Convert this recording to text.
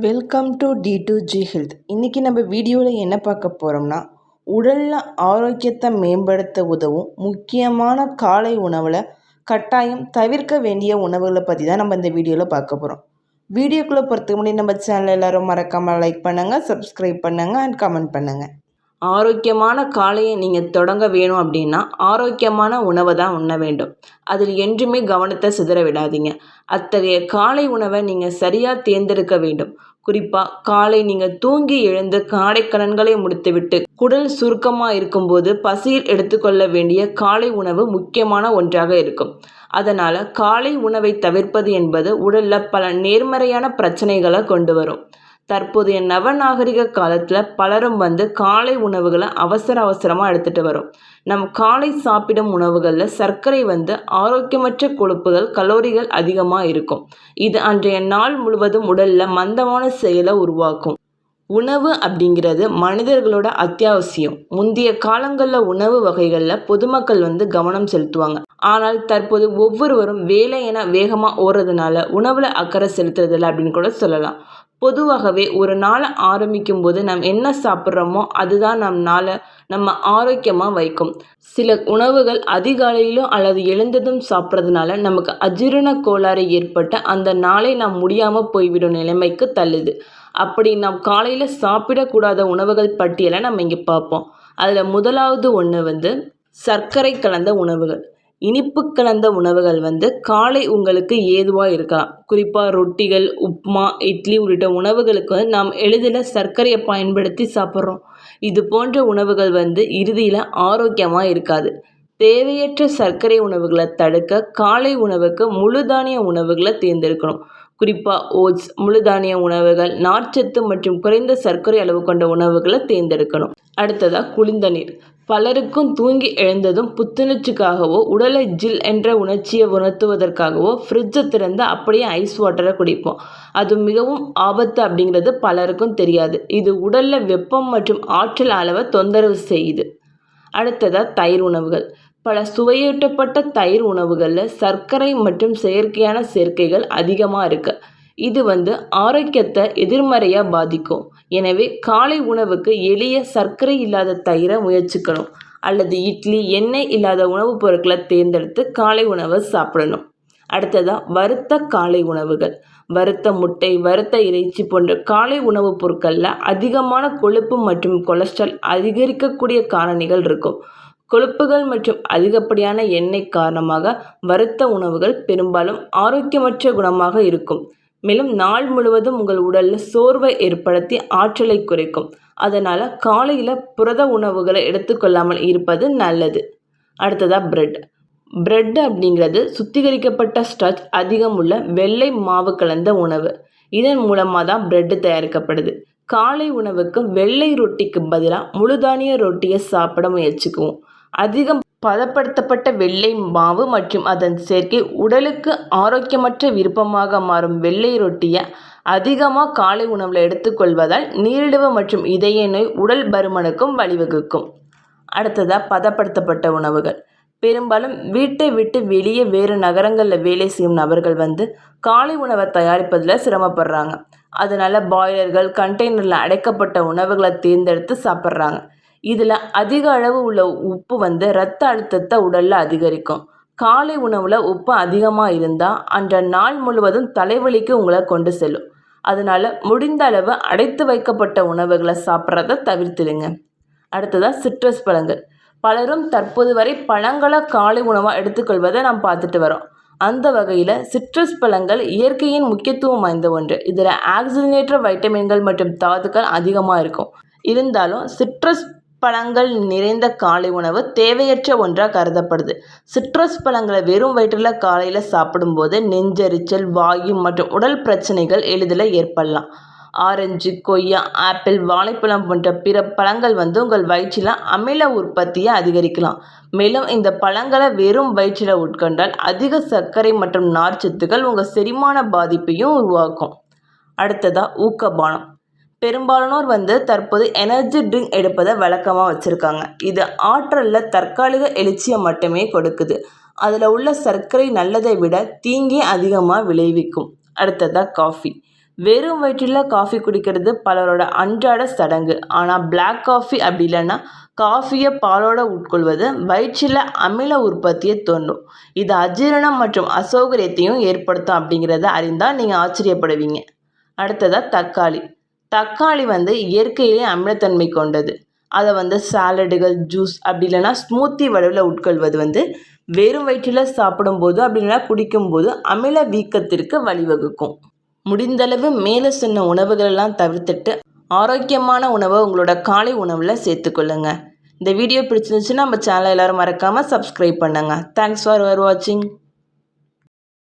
Welcome to D2G health. இன்றைக்கி நம்ம வீடியோவில் என்ன பார்க்க போகிறோம்னா, உடலில் ஆரோக்கியத்தை மேம்படுத்த உதவும் முக்கியமான காலை உணவில் கட்டாயம் தவிர்க்க வேண்டிய உணவுகளை பற்றி தான் நம்ம இந்த வீடியோவில் பார்க்க போகிறோம். வீடியோக்குள்ளே போகிறதுக்கு முன்னாடி நம்ம சேனல் எல்லோரும் மறக்காமல் லைக் பண்ணுங்கள், சப்ஸ்கிரைப் பண்ணுங்கள் அண்ட் கமெண்ட் பண்ணுங்கள். ஆரோக்கியமான காலையை நீங்கள் தொடங்க வேணும் அப்படின்னா ஆரோக்கியமான உணவை தான் உண்ண வேண்டும். அதில் என்றுமே கவனத்தை சிதற விடாதீங்க. அத்தகைய காலை உணவை நீங்கள் சரியாக தேர்ந்தெடுக்க வேண்டும். குறிப்பாக காலை நீங்கள் தூங்கி எழுந்து காடைக்கலன்களை முடித்துவிட்டு குடல் சுருக்கமாக இருக்கும்போது பசியில் எடுத்துக்கொள்ள வேண்டிய காலை உணவு முக்கியமான ஒன்றாக இருக்கும். அதனால் காலை உணவை தவிர்ப்பது என்பது உடலில் பல நேர்மறையான பிரச்சனைகளை கொண்டு வரும். தற்போதைய நவநாகரிக காலத்தில் பலரும் காலை உணவுகளை அவசரமாக எடுத்துகிட்டு வரும். நம்ம காலை சாப்பிடும் உணவுகளில் சர்க்கரை ஆரோக்கியமற்ற கொழுப்புகள், கலோரிகள் அதிகமாக இருக்கும். இது அன்றைய நாள் முழுவதும் உடலில் மந்தமான செயலை உருவாக்கும். உணவு அப்படிங்கிறது மனிதர்களோட அத்தியாவசியம். முந்தைய காலங்களில் உணவு வகைகளில் பொதுமக்கள் கவனம் செலுத்துவாங்க. ஆனால் தற்போது ஒவ்வொருவரும் வேலை என வேகமாக ஓடுறதுனால உணவில் அக்கறை செலுத்துறதில்லை அப்படின்னு கூட சொல்லலாம். பொதுவாகவே ஒரு நாளை ஆரம்பிக்கும் போது நாம் என்ன சாப்பிட்றோமோ அதுதான் நம்ம ஆரோக்கியமாக வைக்கும். சில உணவுகள் அதிகாலையிலோ அல்லது எழுந்ததும் சாப்பிட்றதுனால நமக்கு அஜீரண கோளாறு ஏற்பட்ட அந்த நாளை நாம் முடியாமல் போய்விடும் நிலைமைக்கு தள்ளுது. அப்படி நாம் காலையில் சாப்பிடக்கூடாத உணவுகள் பட்டியலை நம்ம இங்கே பார்ப்போம். அதில் முதலாவது ஒன்று சர்க்கரை கலந்த உணவுகள். இனிப்பு கலந்த உணவுகள் காலை உங்களுக்கு ஏதுவாக இருக்கலாம். குறிப்பாக ரொட்டிகள், உப்புமா, இட்லி உள்ளிட்ட உணவுகளுக்கு நாம் எளிதில் சர்க்கரையை பயன்படுத்தி சாப்பிட்றோம். இது போன்ற உணவுகள் இறுதியில் ஆரோக்கியமாக இருக்காது. தேவையற்ற சர்க்கரை உணவுகளை தடுக்க காலை உணவுக்கு முழுதானிய உணவுகளை தேர்ந்தெடுக்கணும். குறிப்பாக ஓட்ஸ், முழுதானிய உணவுகள், நார்ச்சத்து மற்றும் குறைந்த சர்க்கரை அளவு கொண்ட உணவுகளை தேர்ந்தெடுக்கணும். அடுத்ததாக குளிர்ந்த நீர். பலருக்கும் தூங்கி எழுந்ததும் புத்துணர்ச்சிக்காகவோ உடலை ஜில் என்ற உணர்ச்சியை உணர்த்துவதற்காகவோ ஃப்ரிட்ஜை திறந்து அப்படியே ஐஸ் வாட்டரை குடிப்போம். அது மிகவும் ஆபத்து அப்படிங்கிறது பலருக்கும் தெரியாது. இது உடலில் வெப்பம் மற்றும் ஆற்றல் அளவை தொந்தரவு செய்யுது. அடுத்ததாக தயிர் உணவுகள். பல சுவையூட்டப்பட்ட தயிர் உணவுகளில் சர்க்கரை மற்றும் செயற்கையான சேர்க்கைகள் அதிகமாக இருக்கு. இது ஆரோக்கியத்தை எதிர்மறையாக பாதிக்கும். எனவே காலை உணவுக்கு எளிய சர்க்கரை இல்லாத தயிரை முயற்சிக்கணும். அல்லது இட்லி, எண்ணெய் இல்லாத உணவுப் பொருட்களை தேர்ந்தெடுத்து காலை உணவை சாப்பிடணும். அடுத்ததாக வறுத்த காலை உணவுகள். வறுத்த முட்டை, வறுத்த இறைச்சி போன்ற காலை உணவுப் பொருட்களில் அதிகமான கொழுப்பு மற்றும் கொலஸ்ட்ரால் அதிகரிக்கக்கூடிய காரணிகள் இருக்கும். கொழுப்புகள் மற்றும் அதிகப்படியான எண்ணெய் காரணமாக வறுத்த உணவுகள் பெரும்பாலும் ஆரோக்கியமற்ற குணமாக இருக்கும். மேலும் நாள் முழுவதும் உங்கள் உடலில் சோர்வை ஏற்படுத்தி ஆற்றலை குறைக்கும். அதனால் காலையில் புரத உணவுகளை எடுத்துக்கொள்ளாமல் இருப்பது நல்லது. அடுத்ததாக பிரெட் அப்படிங்கிறது சுத்திகரிக்கப்பட்ட ஸ்டார்ச் அதிகம் உள்ள வெள்ளை மாவு கலந்த உணவு. இதன் மூலமாக தான் பிரெட் தயாரிக்கப்படுது. காலை உணவுக்கு வெள்ளை ரொட்டிக்கு பதிலாக முழுதானிய ரொட்டியை சாப்பிட முயற்சிக்குவோம். அதிகம் பதப்படுத்தப்பட்ட வெள்ளை மாவு மற்றும் அதன் சேர்க்கை உடலுக்கு ஆரோக்கியமற்ற விருப்பமாக மாறும் வெள்ளை ரொட்டியை அதிகமாக காலை உணவில் எடுத்துக்கொள்வதால் நீரிழிவு மற்றும் இதய நோய், உடல் பருமனுக்கும் வழிவகுக்கும். அடுத்ததாக பதப்படுத்தப்பட்ட உணவுகள். பெரும்பாலும் வீட்டை விட்டு வெளியே வேறு நகரங்களில் வேலை செய்யும் நபர்கள் காலை உணவை தயாரிப்பதில் சிரமப்படுறாங்க. அதனால் பாய்லர்கள், கண்டெய்னரில் அடைக்கப்பட்ட உணவுகளை தேர்ந்தெடுத்து சாப்பிட்றாங்க. இதில் அதிக அளவு உள்ள உப்பு இரத்த அழுத்தத்தை உடலில் அதிகரிக்கும். காலை உணவில் உப்பு அதிகமாக இருந்தால் அன்ற நாள் முழுவதும் தலைவலிக்கு உங்களை கொண்டு செல்லும். அதனால் முடிந்த அளவு அடைத்து வைக்கப்பட்ட உணவுகளை சாப்பிட்றத தவிர்த்துடுங்க. அடுத்ததாக சிட்ரஸ் பழங்கள். பலரும் தற்போது வரை பழங்களை காலை உணவாக எடுத்துக்கொள்வதை நாம் பார்த்துட்டு வரோம். அந்த வகையில் சிட்ரஸ் பழங்கள் இயற்கையின் முக்கியத்துவம் வாய்ந்த ஒன்று. இதில் ஆக்சிஜனேற்ற வைட்டமின்கள் மற்றும் தாதுக்கள் அதிகமாக இருக்கும். இருந்தாலும் சிட்ரஸ் பழங்கள் நிறைந்த காலை உணவு தேவையற்ற ஒன்றாக கருதப்படுது. சிட்ரஸ் பழங்களை வெறும் வயிற்றில் காலையில் சாப்பிடும்போது நெஞ்செரிச்சல், வாயு மற்றும் உடல் பிரச்சனைகள் எளிதில் ஏற்படலாம். ஆரஞ்சு, கொய்யா, ஆப்பிள், வாழைப்பழம் போன்ற பிற பழங்கள் உங்கள் வயிற்றில் அமில உற்பத்தியை அதிகரிக்கலாம். மேலும் இந்த பழங்களை வெறும் வயிற்றில் உட்கொண்டால் அதிக சர்க்கரை மற்றும் நார்ச்சத்துக்கள் உங்கள் செரிமான பாதிப்பையும் உருவாக்கும். அடுத்ததாக ஊக்கபானம். பெரும்பாலானோர் தற்போது எனர்ஜி ட்ரிங்க் எடுப்பதை வழக்கமாக வச்சுருக்காங்க. இது ஆற்றலில் தற்காலிக எழுச்சியை மட்டுமே கொடுக்குது. அதில் உள்ள சர்க்கரை நல்லதை விட தீங்கே அதிகமாக விளைவிக்கும். அடுத்ததாக காஃபி. வெறும் வயிற்றில் காஃபி குடிக்கிறது பலரோட அன்றாட சடங்கு. ஆனால் பிளாக் காஃபி அப்படி இல்லைன்னா காஃபியை பாலோட உட்கொள்வது வயிற்றில் அமில உற்பத்தியை தூண்டும். இது அஜீரணம் மற்றும் அசௌகரியத்தையும் ஏற்படுத்தும் அப்படிங்கிறத அறிந்தால் நீங்கள் ஆச்சரியப்படுவீங்க. அடுத்ததாக தக்காளி. தக்காளி இயற்கையிலே அமிலத்தன்மை கொண்டது. அதை சாலடுகள், ஜூஸ் அப்படி இல்லைன்னா ஸ்மூத்தி வடிவில் உட்கொள்வது வெறும் வயிற்றில் சாப்பிடும்போது அப்படி இல்லைன்னா குடிக்கும்போது அமில வீக்கத்திற்கு வழிவகுக்கும். முடிந்தளவு மேலே சொன்ன உணவுகளெல்லாம் தவிர்த்துட்டு ஆரோக்கியமான உணவை உங்களோட காலை உணவில் சேர்த்துக்கொள்ளுங்க. இந்த வீடியோ பிடிச்சிருந்துச்சுன்னா நம்ம சேனலை எல்லோரும் மறக்காமல் சப்ஸ்கிரைப் பண்ணுங்கள். தேங்க்ஸ் ஃபார் வாட்சிங்.